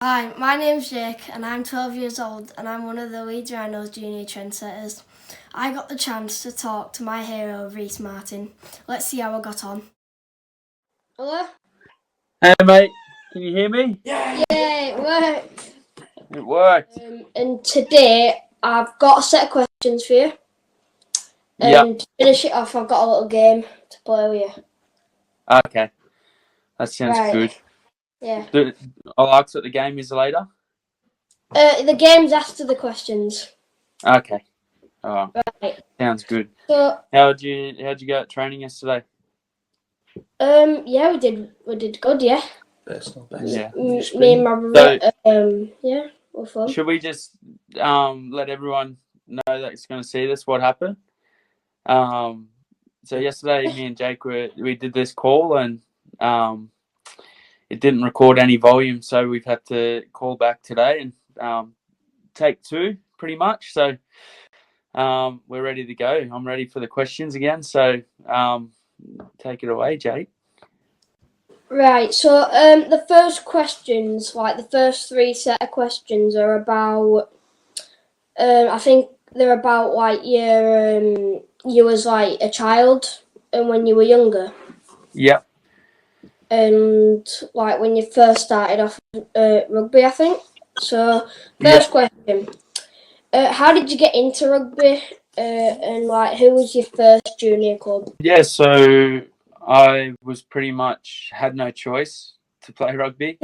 Hi, my name's Jake and I'm 12 years old and I'm one of the Leeds Rhinos junior trendsetters. I got the chance to talk to my hero Reece Martin. Let's see how I got on. Hello? Hey mate, can you hear me? Yeah, it worked. It worked. And today I've got a set of questions for you. Yep. And to finish it off, I've got a little game to play with you. Okay, that sounds Right. good. Yeah. I'll ask what the game is later. The game's after the questions. Okay. Oh, Right. sounds good. So, How'd you go at training yesterday? yeah, we did good, yeah. Yeah. Me and my brother, yeah, we're fun. Should we just let everyone know that's going to see this what happened? So yesterday, me and Jake we did this call and it didn't record any volume, so we've had to call back today and take two pretty much. So we're ready to go. I'm ready for the questions again. So take it away, Jake. Right, so the first questions, like the first three set of questions, are about. I think they're about like you was like a child and when you were younger, Yep. and like when you first started off rugby, I think. So first question, how did you get into rugby? And like who was your first junior club? Yeah. So I was pretty much had no choice to play rugby.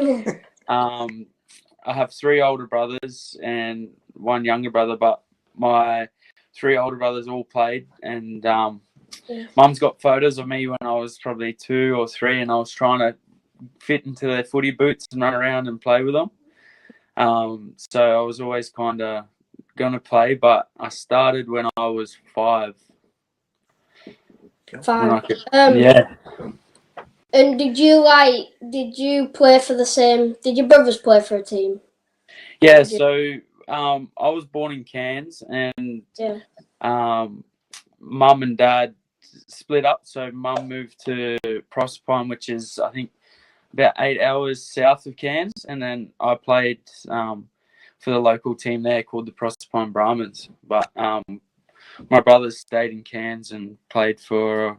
I have three older brothers and one younger brother, but my three older brothers all played, and Mum's got photos of me when I was probably 2 or 3, and I was trying to fit into their footy boots and run around and play with them. So I was always kind of gonna play, but I started when I was 5. Five. Yeah. And did you play for the same? Did your brothers play for a team? Yeah. So I was born in Cairns, and Yeah. Mum and Dad split up. So Mum moved to Proserpine, which is I think about 8 hours south of Cairns, and then I played for the local team there called the Proserpine Brahmins. But my brothers stayed in Cairns and played for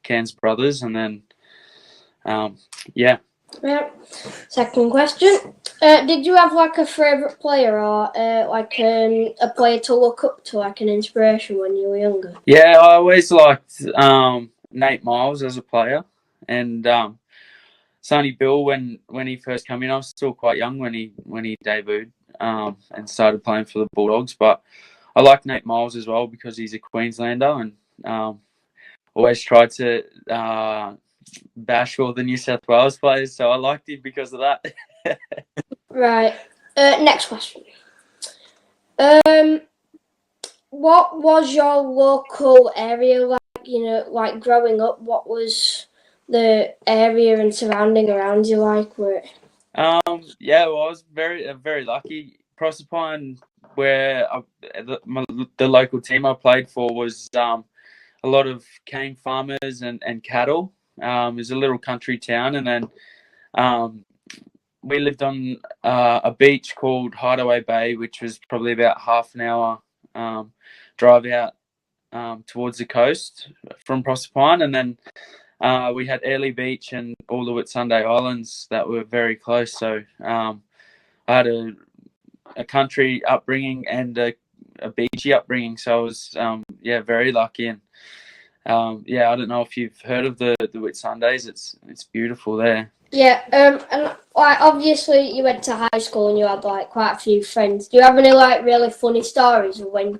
Cairns Brothers, and then yeah. Yeah. Second question. Did you have like a favourite player or like a player to look up to, like an inspiration when you were younger? Yeah, I always liked Nate Miles as a player, and Sonny Bill when he first came in. I was still quite young when he debuted and started playing for the Bulldogs. But I like Nate Miles as well because he's a Queenslander and always tried to bash all the New South Wales players. So I liked him because of that. Right. Next question. What was your local area like? You know, like growing up, what was the area and surrounding around you like? Yeah, well, I was very lucky. Proserpine, where the local team I played for was a lot of cane farmers and cattle. It was a little country town, and then we lived on a beach called Hideaway Bay, which was probably about half an hour drive out towards the coast from Proserpine, and then we had Airlie Beach and all the Whitsunday Islands that were very close. So I had a country upbringing and a beachy upbringing, so I was very lucky. And I don't know if you've heard of the Whitsundays. It's beautiful there. Yeah, and like obviously you went to high school and you had like quite a few friends. Do you have any like really funny stories of when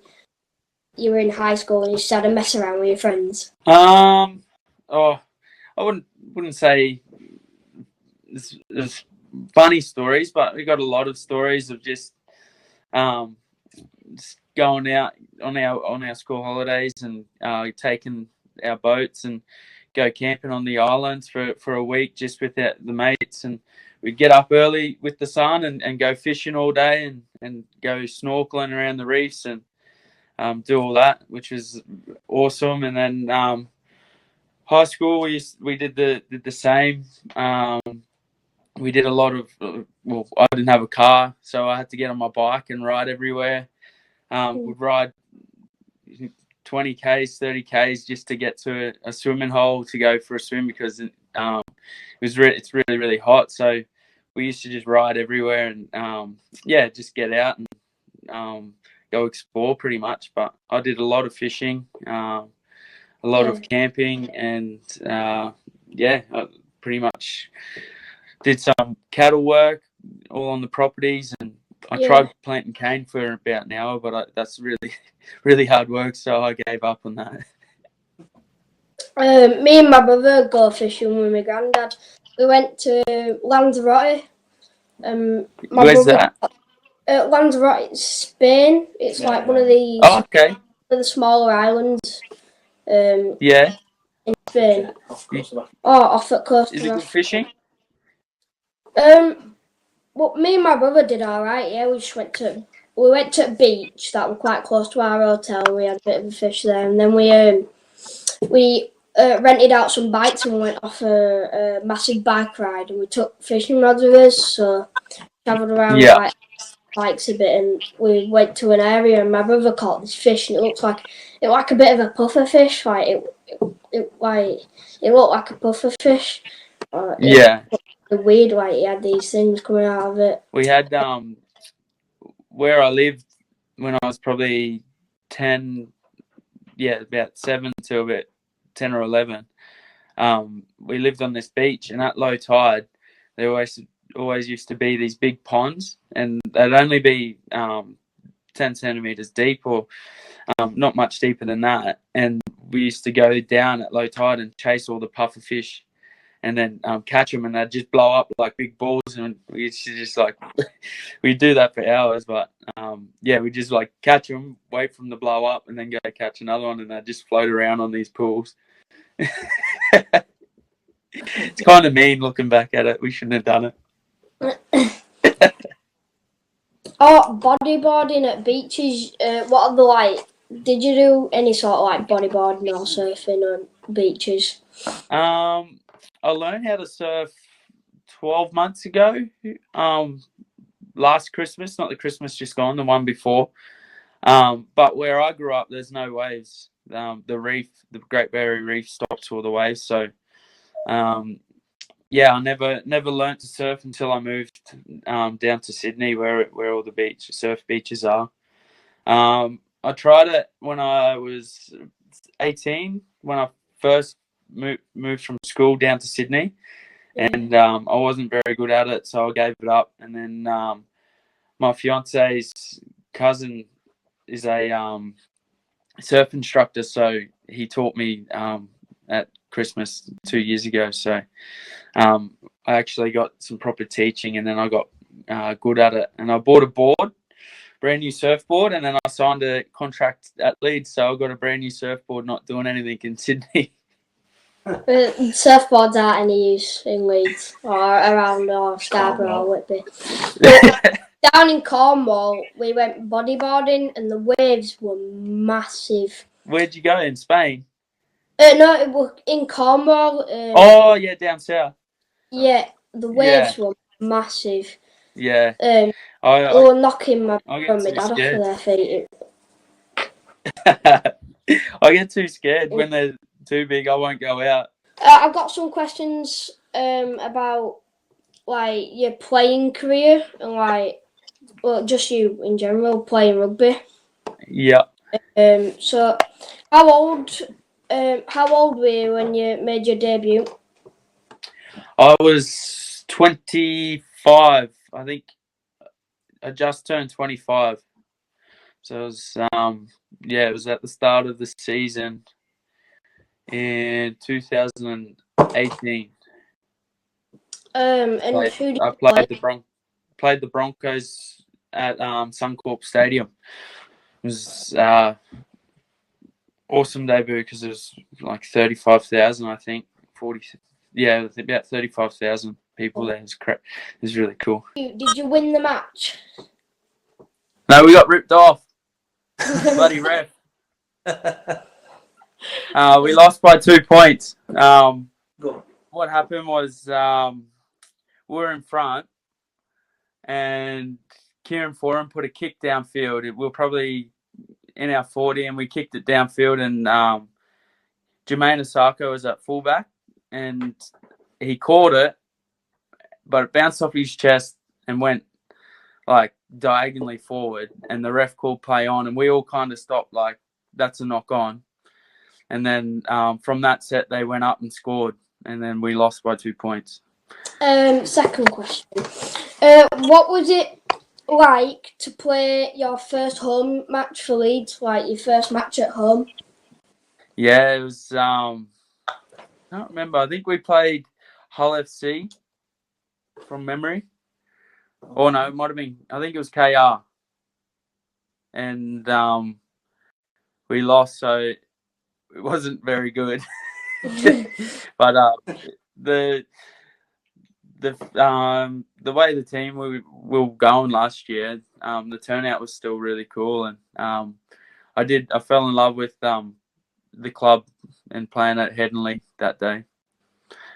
you were in high school and you just had to mess around with your friends? Oh, I wouldn't say there's funny stories, but we got a lot of stories of um, just going out on our school holidays and taking our boats and go camping on the islands for a week just with the mates, and we'd get up early with the sun and go fishing all day and go snorkeling around the reefs and do all that, which was awesome. And then high school we did the same. we did a lot of. Well, I didn't have a car, so I had to get on my bike and ride everywhere. Would ride 20 k's, 30 k's just to get to a swimming hole to go for a swim because it's really really hot. So we used to just ride everywhere and just get out and go explore pretty much. But I did a lot of fishing, a lot of camping, and I pretty much did some cattle work all on the properties, and I tried planting cane for about an hour, but that's really, really hard work, so I gave up on that. Me and my brother go fishing with my granddad. We went to Lanzarote. Where's that? Lanzarote, Spain. It's like one of these. Oh, okay. One of the smaller islands. Yeah. In Spain. Off at coast. Is it good fishing? Well, me and my brother did all right. Yeah, we went to a beach that was quite close to our hotel. We had a bit of a fish there, and then we rented out some bikes and we went off a massive bike ride, and we took fishing rods with us. So travelled around like bikes a bit, and we went to an area, and my brother caught this fish, and it looked like a bit of a puffer fish. Like it looked like a puffer fish. Weird, like he had these things coming out of it. We had where I lived when I was probably 10, about 7 to about 10 or 11. We lived on this beach, and at low tide, there always used to be these big ponds, and they'd only be 10 centimeters deep, or not much deeper than that. And we used to go down at low tide and chase all the puffer fish, and then catch them, and they'd just blow up like big balls, and we used to just like we'd do that for hours. But we just like catch them, wait for them to blow up, and then go catch another one, and they'd just float around on these pools. It's kind of mean looking back at it. We shouldn't have done it. Bodyboarding at beaches. What are the like? Did you do any sort of like bodyboarding or surfing on beaches? I learned how to surf 12 months ago. Last Christmas, not the Christmas just gone, the one before. But where I grew up, there's no waves. The reef, the Great Barrier Reef, stops all the waves. So, I never learned to surf until I moved down to Sydney, where all the surf beaches are. I tried it when I was 18, when I first moved from school down to Sydney, and I wasn't very good at it, so I gave it up. And then my fiance's cousin is a surf instructor, so he taught me at Christmas 2 years ago. So I actually got some proper teaching, and then I got good at it, and I bought a brand new surfboard, and then I signed a contract at Leeds, so I got a brand new surfboard, not doing anything in Sydney. Surfboards aren't any use in Leeds or around Scarborough or Whitby. Down in Cornwall, we went bodyboarding, and the waves were massive. Where'd you go in Spain? No, it was in Cornwall. Down south. Yeah, the waves were massive. Yeah. They were knocking my dad off of their feet. I get too scared when they're too big. I won't go out. I've got some questions about like your playing career and like, well, just you in general playing rugby. Yeah. So, how old were you when you made your debut? I was 25. I think I just turned 25. So it was it was at the start of the season in 2018. And I played the Broncos at Suncorp Stadium. It was awesome debut because it was like 35,000, I think. 40. Yeah, about 35,000 people there. It was really cool. Did you win the match? No, we got ripped off. Bloody ref. We lost by 2 points. What happened was we were in front, and Kieran Foran put a kick downfield. We were probably in our 40, and we kicked it downfield, and Jermaine Osako was at fullback, and he caught it, but it bounced off his chest and went like diagonally forward, and the ref called play on, and we all kind of stopped like, that's a knock on. And then from that set, they went up and scored, and then we lost by 2 points. Second question. What was it like to play your first home match for Leeds, like your first match at home? Yeah, it was, I don't remember. I think we played Hull FC from memory. Oh, no, it might have been, I think it was KR. And we lost, so it wasn't very good. But the way the team we were going last year, the turnout was still really cool, and I fell in love with the club and playing at Headingley that day.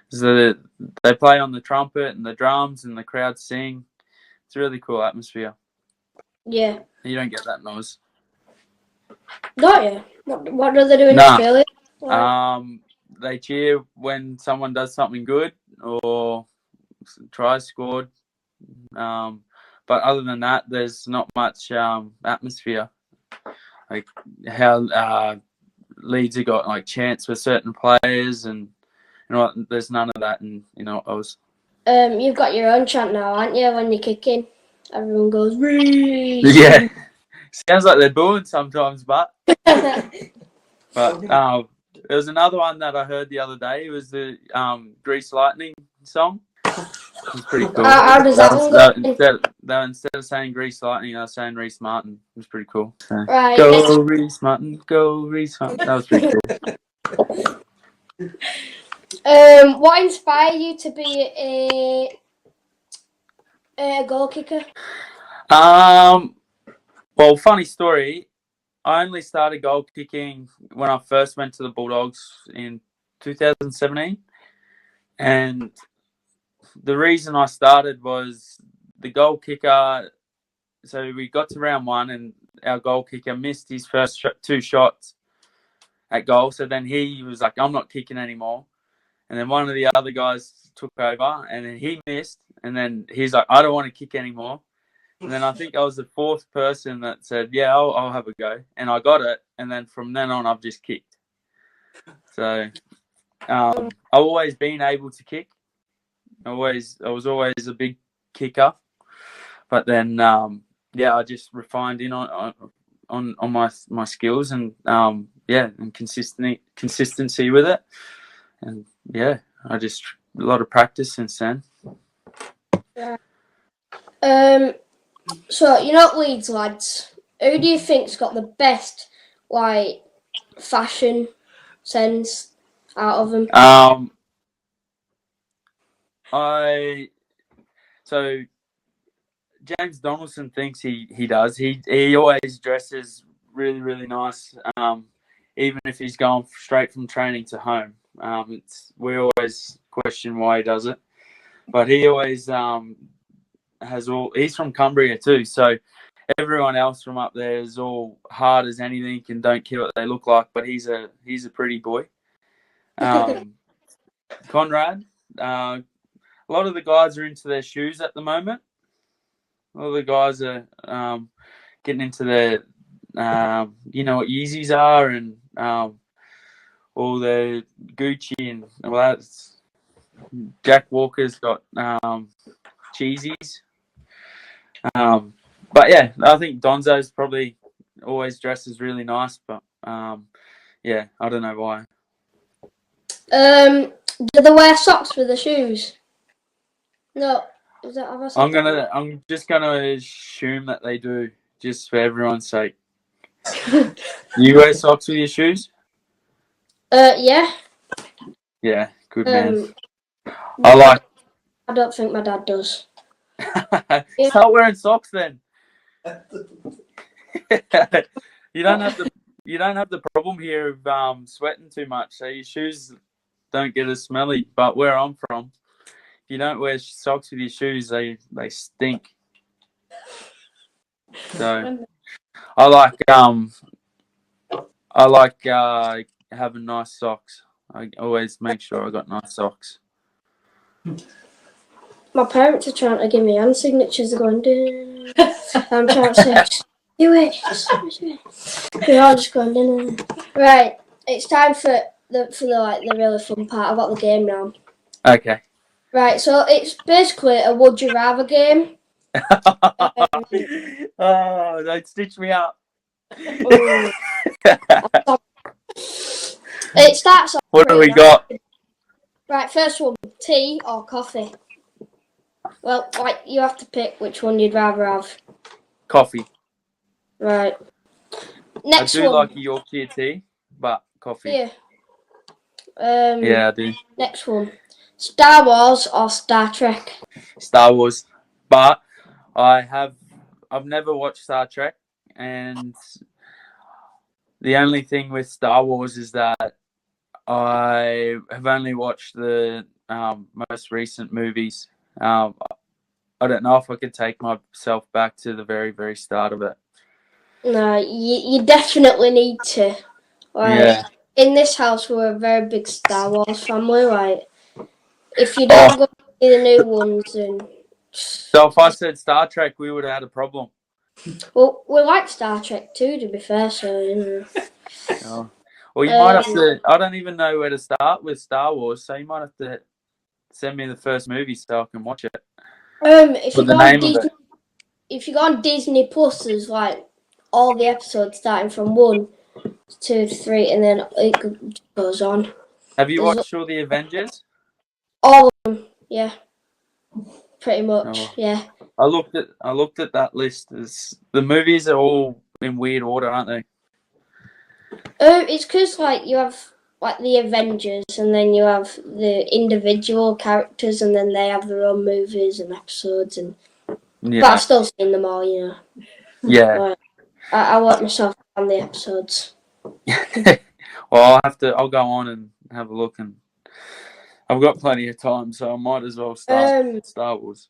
So they play on the trumpet and the drums and the crowd sing. It's a really cool atmosphere. Yeah. You don't get that noise. Don't you? What do they do in Nah. Australia? They cheer when someone does something good or tries scored. But other than that, there's not much atmosphere. Like how Leeds have got like chants for certain players, and there's none of that in Oz. You've got your own chant now, aren't you? When you're kicking, everyone goes Reece. Yeah, sounds like they're booing sometimes, but there was another one that I heard the other day. It was the Grease Lightning song. It was pretty cool. How does that one go? Instead of saying Grease Lightning, I was saying Reece Martin. It was pretty cool. So, Right. Go Reece Martin, go Reece Martin. That was pretty cool. What inspired you to be a goal kicker? Well, funny story. I only started goal kicking when I first went to the Bulldogs in 2017, and the reason I started was the goal kicker. So we got to round one, and our goal kicker missed his first 2 shots at goal. So then he was like, I'm not kicking anymore. And then one of the other guys took over, and then he missed. And then he's like, I don't want to kick anymore. And then I think I was the 4th person that said, yeah, I'll have a go. And I got it. And then from then on, I've just kicked. So I've always been able to kick. I was always a big kicker. But then, I just refined in on my skills and, and consistency with it. And, I just a lot of practice since then. Yeah. So, Leeds lads, who do you think's got the best, fashion sense out of them? So James Donaldson thinks he does. He always dresses really, really nice, even if he's going straight from training to home. We always question why he does it, but he always he's from Cumbria too, so everyone else from up there is all hard as anything and don't care what they look like, but he's a pretty boy. Conrad, a lot of the guys are into their shoes at the moment. A lot of the guys are getting into their what Yeezys are, and all the Gucci and all that. Jack Walker's got Cheesies. But yeah, I think Donzo's probably always dresses really nice, but I don't know why. Do they wear socks with the shoes? No. Is that I'm just gonna assume that they do, just for everyone's sake. You wear socks with your shoes? Yeah. Yeah, good man. I don't think my dad does. Start wearing socks then. You don't have the problem here of sweating too much, so your shoes don't get as smelly. But where I'm from, if you don't wear socks with your shoes, they stink. So I like having nice socks. I always make sure I got nice socks. My parents are trying to give me hand signatures. They're going, "Duh." I'm trying to say, "Just do it. Just do it." They're all just going, "Duh." Right, it's time for the really fun part. I've got the game now. Okay. Right, so it's basically a would you rather game. Oh, don't stitch me up. It starts off. What do we got? Right, first one, tea or coffee? Well, you have to pick which one you'd rather have. Coffee. Right. Next I do one. like a Yorkshire tea, but coffee. Yeah. Yeah, I do. Next one, Star Wars or Star Trek? Star Wars, but I've never watched Star Trek, and the only thing with Star Wars is that I have only watched the most recent movies. I don't know if I could take myself back to the very, very start of it. No, you definitely need to. Yeah. In this house, we're a very big Star Wars family. Right. If you don't go see the new ones, then. So if I said Star Trek, we would have had a problem. Well, we like Star Trek too, to be fair. So you know. Oh. Well, you might have to. I don't even know where to start with Star Wars, so you might have to send me the first movie so I can watch it. If you go on Disney Plus, there's like all the episodes starting from 1, 2, 3, and then it goes on. Have you watched all the Avengers? All of them, yeah. Pretty much, Oh. yeah. I looked at that list. The movies are all in weird order, aren't they? It's because you have the Avengers, and then you have the individual characters, and then they have their own movies and episodes, and but I've still seen them all, you know. Yeah. I work myself on the episodes. Well, I'll go on and have a look, and I've got plenty of time, so I might as well start Star Wars.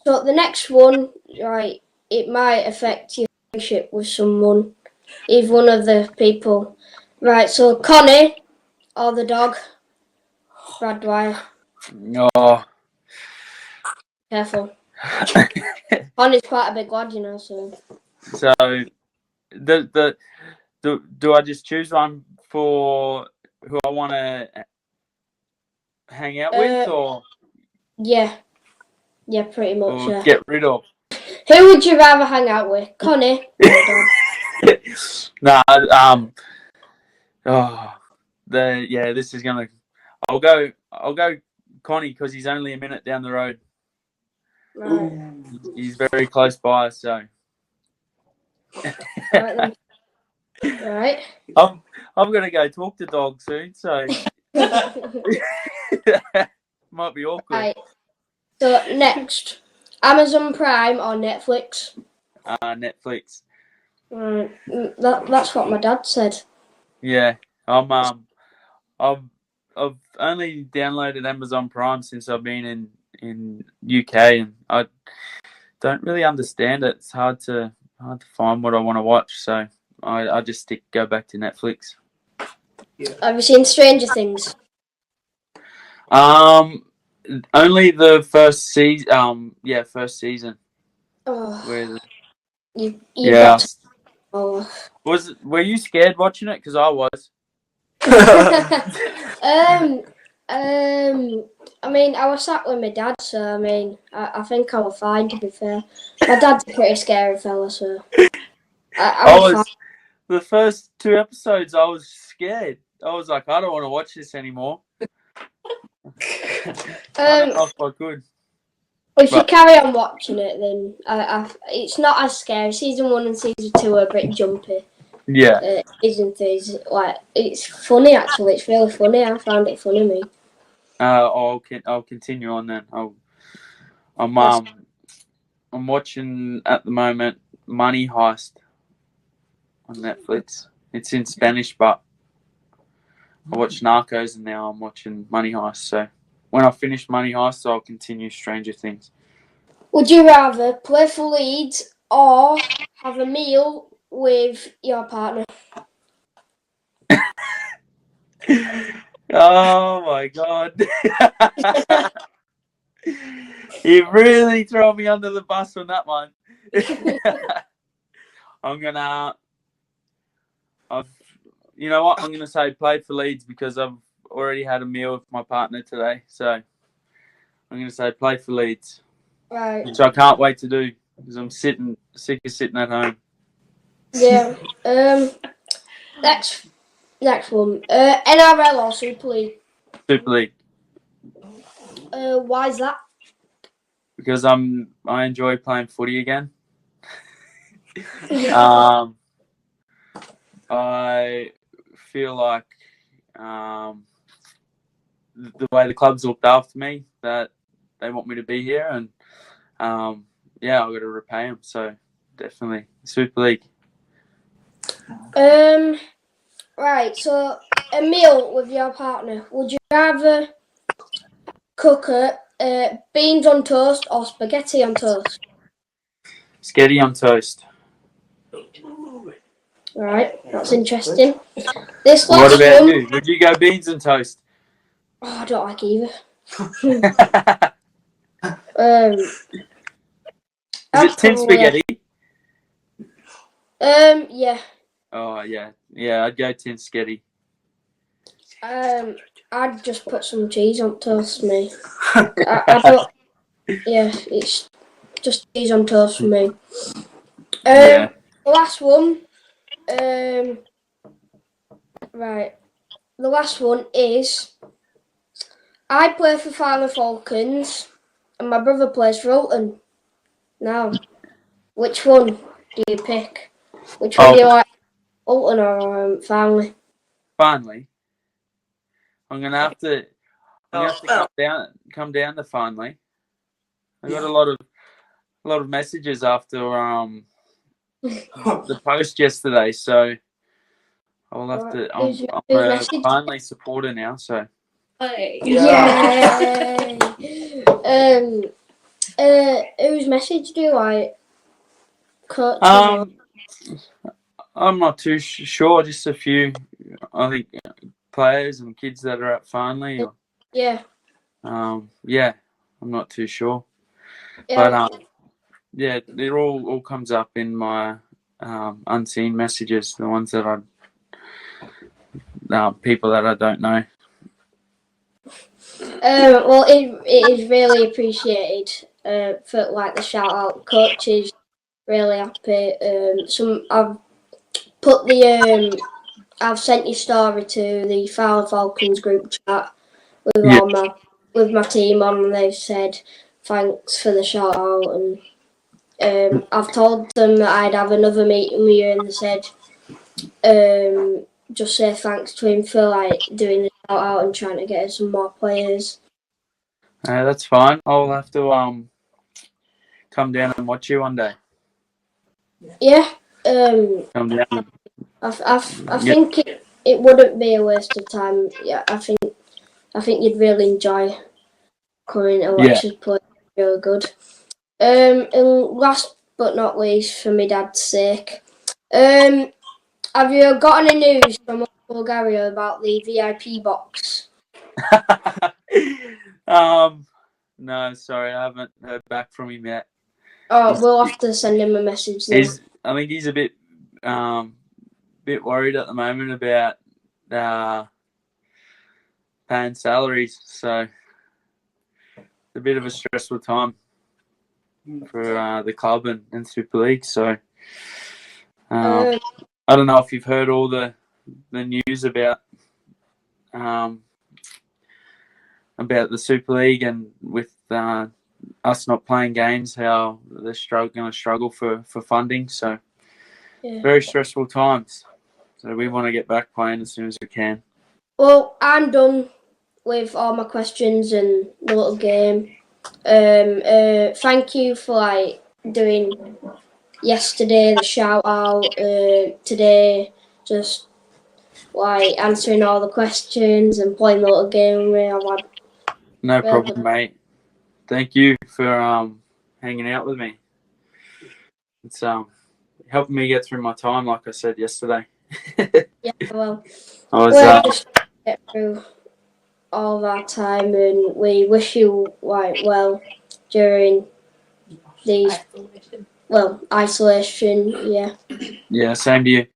So the next one, right, it might affect your relationship with someone, if one of the people. Right, so Connie or the dog, Brad Dwyer. Oh. Careful. Connie's quite a big lad, you know. So do I just choose one for who I want to hang out with, or yeah, pretty much. or Yeah. get rid of? Who would you rather hang out with, Connie or the dog? This is gonna. I'll go Connie because he's only a minute down the road. Right. He's very close by, so. Right. Right. I'm gonna go talk to dog soon, so might be awkward. Right. So next, Amazon Prime or Netflix? Netflix. Right. That's what my dad said. Yeah, I've only downloaded Amazon Prime since I've been in UK, and I don't really understand it. It's hard to find what I want to watch, so I just go back to Netflix. Yeah. Have you seen Stranger Things? Only the first season. First season. Oh. Were you scared watching it? Because I was. I mean, I was sat with my dad, so I mean, I think I was fine. To be fair, my dad's a pretty scary fella, so I was fine. The first 2 episodes, I was scared. I was like, I don't want to watch this anymore. I don't know if I could. If you carry on watching it, then it's not as scary. Season 1 and season 2 are a bit jumpy. Yeah. Season 3 is it's funny actually. It's really funny. I found it funny, me. I'll continue on then. I'm watching at the moment Money Heist on Netflix. It's in Spanish, but I watched Narcos and now I'm watching Money Heist. So when I finish Money Heist, I'll continue Stranger Things. Would you rather play for Leeds or have a meal with your partner? Oh my God. You really throw me under the bus on that one. You know what? I'm gonna say play for Leeds because I've already had a meal with my partner today. So I'm gonna say play for Leeds, Right. which I can't wait to do because I'm sick of sitting at home. Yeah. Next one. NRL or Super League? Super League Why is that? because I enjoy playing footy again. I feel like the way the club's looked after me, that they want me to be here, and yeah, I've got to repay them. So definitely Super League. Right. So a meal with your partner. Would you rather cook beans on toast or spaghetti on toast? Spaghetti on toast. Right. That's interesting. This What last about one. you? Would you go beans and toast? Oh, I don't like either. Is it tin spaghetti? Yeah. Oh yeah, I'd go tin spaghetti. I'd just put some cheese on toast for me. I don't. Yeah, it's just cheese on toast for me. Yeah. The last one. Right. The last one is I play for Farmer Falcons and my brother plays for Alton. Now, which one do you pick? Which one do you like, Alton or Farnley? Farnley. I'm gonna have to come down to Farnley. I got a lot of messages after the post yesterday, so I'll have to. I'm a Farnley supporter now, so. Yay! Whose message do you like? Coach? I'm not too sure. Just a few, I think, players and kids that are at Farnley. Or, yeah. Yeah, I'm not too sure. Yeah. But yeah, it all comes up in my unseen messages, the ones that people that I don't know. Well, it is really appreciated for like the shout out. Coach is really happy. I've put I've sent your story to the Farnley Falcons group chat with my team on, and they've said thanks for the shout out, and I've told them that I'd have another meeting with you, and they said just say thanks to him for like doing the shout out and trying to get us some more players. That's fine. I'll have to come down and watch you one day. Yeah. Come down. I think it wouldn't be a waste of time. Yeah, I think you'd really enjoy coming to watch us play. Really good. And last but not least, for my dad's sake, have you got any news from Bulgaria about the VIP box? No, sorry, I haven't heard back from him yet. Oh, we'll have to send him a message then. I think he's a bit worried at the moment about paying salaries, so it's a bit of a stressful time for the club and Super League. So I don't know if you've heard all the news about the Super League and with us not playing games, how they're going to struggle for funding. So very stressful times. So we want to get back playing as soon as we can. Well, I'm done with all my questions and the little game. Thank you for doing yesterday the shout out. Today just answering all the questions and playing the little game with me. No Well problem, mate. Thank you for hanging out with me. It's helping me get through my time, like I said yesterday. Yeah, well, I was we're just trying to get through all that time, and we wish you well during these isolation. Yeah. yeah, same to you.